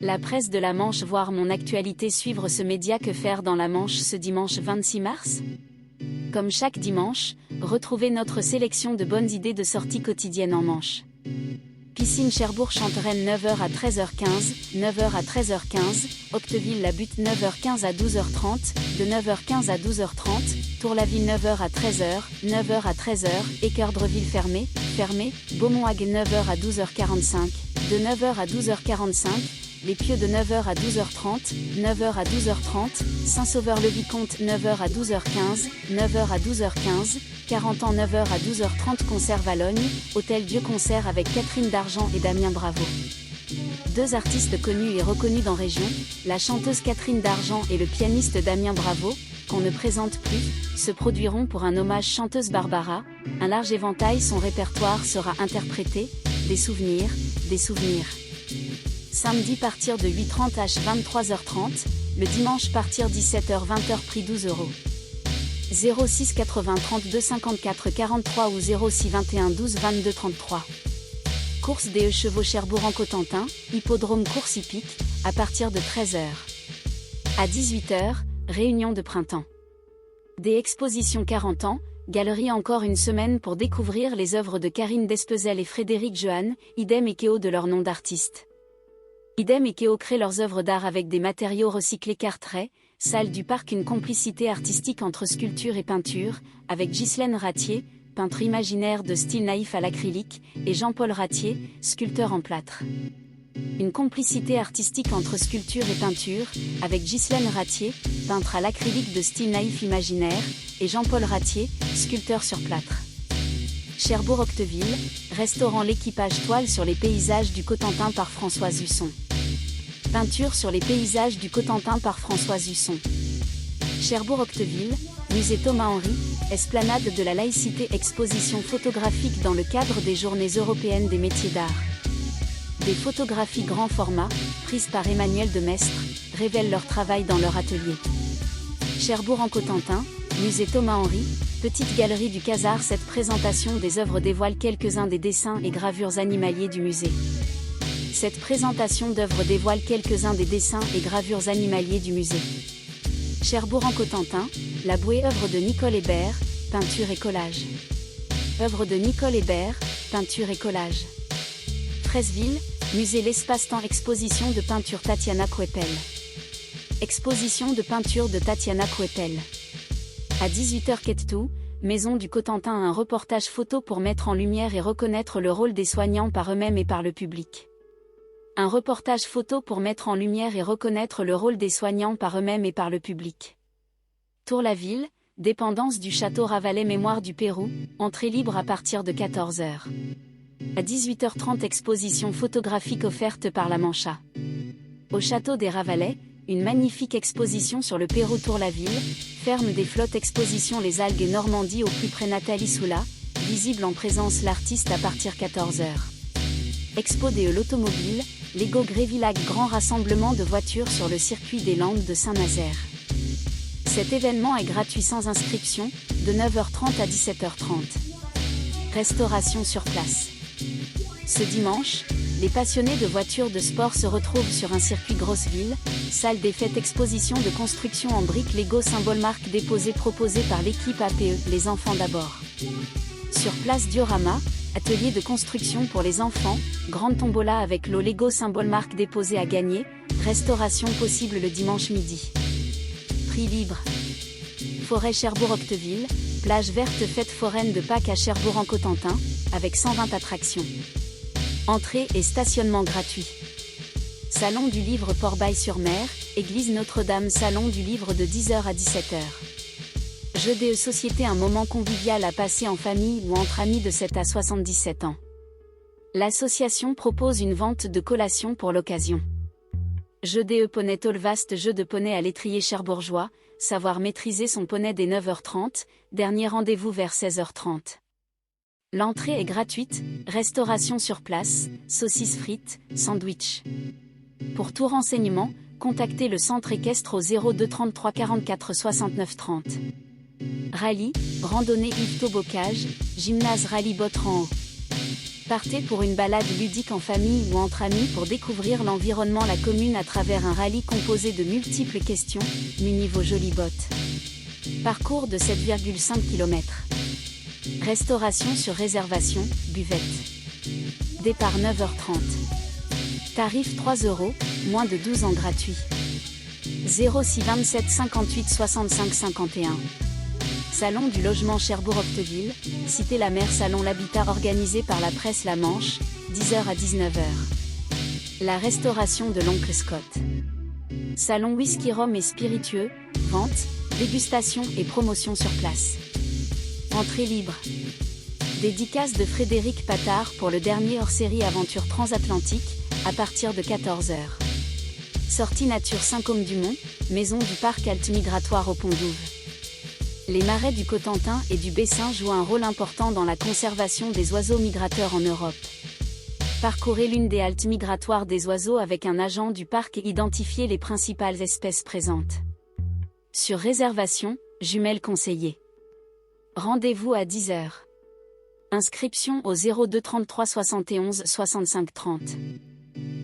La presse de la Manche, voir mon actualité, suivre ce média. Que faire dans la Manche ce dimanche 26 mars? Comme chaque dimanche, retrouvez notre sélection de bonnes idées de sorties quotidiennes en Manche. Piscine Cherbourg-Chantereine 9h à 13h15, 9h à 13h15, Octeville-la Butte 9h15 à 12h30, de 9h15 à 12h30, Tour-la-Ville 9h à 13h, 9h à 13h, Équeurdreville fermé, Beaumont-Hague 9h à 12h45, de 9h à 12h45, Les Pieux de 9h à 12h30, 9h à 12h30, Saint-Sauveur-le-Vicomte 9h à 12h15, 9h à 12h15, 40 ans 9h à 12h30, Concert Valogne, Hôtel Dieu Concert avec Catherine Dargent et Damien Bravo. Deux artistes connus et reconnus dans région, la chanteuse Catherine Dargent et le pianiste Damien Bravo, qu'on ne présente plus, se produiront pour un hommage chanteuse Barbara. Un large éventail, son répertoire sera interprété, des souvenirs. Samedi partir de 8h30 h 23h30, le dimanche partir 17h-20h, prix 12 €. 06 80 32 54 43 ou 06 21 12 22 33. Course des chevaux Cherbourg-en-Cotentin, hippodrome course hippique, à partir de 13h. À 18h, réunion de printemps. Des expositions 40 ans, galerie encore une semaine pour découvrir les œuvres de Karine Despezel et Frédéric Jehan, Idem et Kéo de leur nom d'artiste. Idem et Kéo créent leurs œuvres d'art avec des matériaux recyclés. Carteret, salle du parc, une complicité artistique entre sculpture et peinture, avec Ghislaine Ratier, peintre imaginaire de style naïf à l'acrylique, et Jean-Paul Ratier, sculpteur en plâtre. Une complicité artistique entre sculpture et peinture, avec Ghislaine Ratier, peintre à l'acrylique de style naïf imaginaire, et Jean-Paul Ratier, sculpteur sur plâtre. Cherbourg-Octeville, restaurant L'Équipage, toile sur les paysages du Cotentin par Françoise Husson. Peinture sur les paysages du Cotentin par Françoise Husson. Cherbourg-Octeville, musée Thomas-Henry, esplanade de la laïcité, exposition photographique dans le cadre des Journées européennes des métiers d'art. Des photographies grand format, prises par Emmanuel de Maistre, révèlent leur travail dans leur atelier. Cherbourg-en-Cotentin, musée Thomas-Henry, petite galerie du Casar. Cette présentation des œuvres dévoile quelques-uns des dessins et gravures animaliers du musée. Cette présentation d'œuvres dévoile quelques-uns des dessins et gravures animaliers du musée. Cherbourg-en-Cotentin, la bouée, œuvre de Nicole Hébert, peinture et collage. Œuvre de Nicole Hébert, peinture et collage. Fraiseville, musée L'Espace-Temps, exposition de peinture Tatiana Coepel. Exposition de peinture de Tatiana Coepel. À 18h, Quête-Tout, maison du Cotentin, un reportage photo pour mettre en lumière et reconnaître le rôle des soignants par eux-mêmes et par le public. Un reportage photo pour mettre en lumière et reconnaître le rôle des soignants par eux-mêmes et par le public. Tour-la-Ville, dépendance du château Ravalais, mémoire du Pérou, entrée libre à partir de 14h. À 18h30, exposition photographique offerte par la Mancha. Au château des Ravalais, une magnifique exposition sur le Pérou. Tour-la-Ville, ferme des flottes, exposition Les algues Normandie au plus près, Nathalie Soula, visible en présence l'artiste à partir 14h. Expo de l'automobile, Lego Grévillac, grand rassemblement de voitures sur le circuit des Landes de Saint-Nazaire. Cet événement est gratuit sans inscription, de 9h30 à 17h30. Restauration sur place. Ce dimanche, les passionnés de voitures de sport se retrouvent sur un circuit Grosse-Ville, salle des fêtes, exposition de construction en briques Lego, symbole marque déposée proposée par l'équipe APE, les enfants d'abord. Sur place, diorama, atelier de construction pour les enfants, grande tombola avec l'eau Lego, symbole marque déposée à gagner, restauration possible le dimanche midi. Prix libre. Forêt Cherbourg-Octeville, plage verte, fête foraine de Pâques à Cherbourg-en-Cotentin, avec 120 attractions. Entrée et stationnement gratuit. Salon du livre Port-Bail-sur-Mer, église Notre-Dame, salon du livre de 10h à 17h. Jeux de société, un moment convivial à passer en famille ou entre amis de 7 à 77 ans. L'association propose une vente de collations pour l'occasion. Jeux de poney tall, vaste jeu de poney à l'étrier cherbourgeois, savoir maîtriser son poney dès 9h30, dernier rendez-vous vers 16h30. L'entrée est gratuite, restauration sur place, saucisses frites, sandwich. Pour tout renseignement, contactez le centre équestre au 02 33 44 69 30. Rallye, randonnée Yves Bocage, gymnase Rallye Botran. Partez pour une balade ludique en famille ou entre amis pour découvrir l'environnement, la commune à travers un rallye composé de multiples questions, munis vos jolies bottes. Parcours de 7,5 km. Restauration sur réservation, buvette. Départ 9h30. Tarif 3 €, moins de 12 ans gratuit. 06 27 58 65 51. Salon du logement Cherbourg-Octeville, Cité la Mer, salon l'habitat organisé par la presse La Manche, 10h à 19h. La restauration de l'oncle Scott. Salon whisky, rhum et spiritueux, vente, dégustation et promotion sur place. Entrée libre. Dédicace de Frédéric Patard pour le dernier hors-série Aventure transatlantique, à partir de 14h. Sortie nature Saint-Côme-du-Mont, maison du parc halte migratoire au Pont-d'Ouve. Les marais du Cotentin et du Bessin jouent un rôle important dans la conservation des oiseaux migrateurs en Europe. Parcourez l'une des haltes migratoires des oiseaux avec un agent du parc et identifiez les principales espèces présentes. Sur réservation, jumelles conseillées. Rendez-vous à 10h. Inscription au 02 33 71 65 30.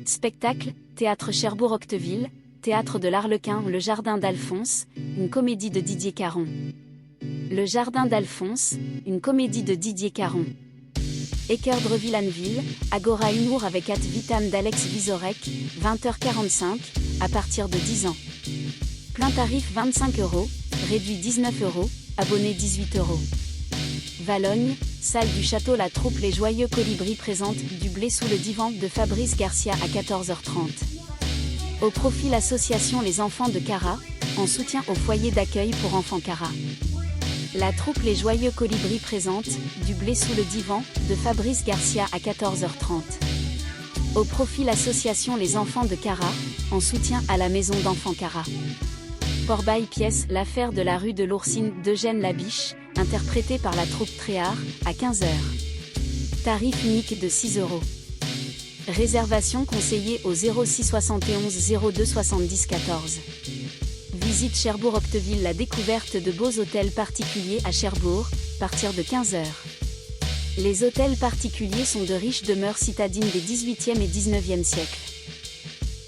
Spectacle, Théâtre Cherbourg-Octeville, Théâtre de l'Arlequin, Le Jardin d'Alphonse, une comédie de Didier Caron. Le Jardin d'Alphonse, une comédie de Didier Caron. Équerdre-Villaneville, Agora Humour avec Ad Vitam d'Alex Vizorek, 20h45, à partir de 10 ans. Plein tarif 25 €, réduit 19 €, abonné 18 €. Valogne, salle du château La Troupe, Les Joyeux Colibris présente Du blé sous le divan de Fabrice Garcia à 14h30. Au profit l'association Les Enfants de Cara, en soutien au foyer d'accueil pour enfants Cara. La troupe Les Joyeux Colibris présente Du blé sous le divan de Fabrice Garcia à 14h30. Au profit l'association Les Enfants de Cara, en soutien à la maison d'enfants Cara. Corbeil pièce L'affaire de la rue de l'Oursine d'Eugène Labiche, interprété par la troupe Tréhard, à 15h. Tarif unique de 6 €. Réservation conseillée au 06 71 02 70 14. Visite Cherbourg-Octeville, la découverte de beaux hôtels particuliers à Cherbourg, partir de 15h. Les hôtels particuliers sont de riches demeures citadines des 18e et 19e siècles.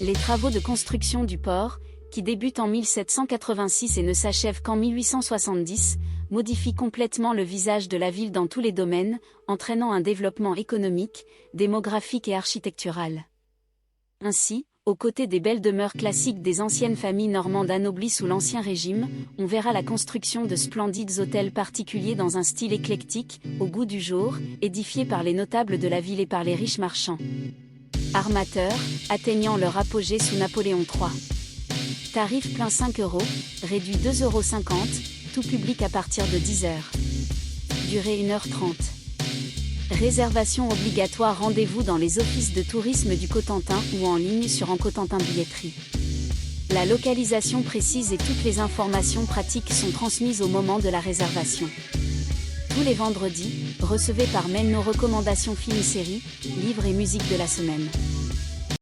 Les travaux de construction du port, qui débutent en 1786 et ne s'achèvent qu'en 1870, modifient complètement le visage de la ville dans tous les domaines, entraînant un développement économique, démographique et architectural. Ainsi, aux côtés des belles demeures classiques des anciennes familles normandes anoblies sous l'Ancien Régime, on verra la construction de splendides hôtels particuliers dans un style éclectique, au goût du jour, édifiés par les notables de la ville et par les riches marchands. Armateurs, atteignant leur apogée sous Napoléon III. Tarif plein 5 €, réduit 2,50 €, tout public à partir de 10h. Durée 1h30. Réservation obligatoire. Rendez-vous dans les offices de tourisme du Cotentin ou en ligne sur En Cotentin Billetterie. La localisation précise et toutes les informations pratiques sont transmises au moment de la réservation. Tous les vendredis, recevez par mail nos recommandations films, séries, livres et musique de la semaine.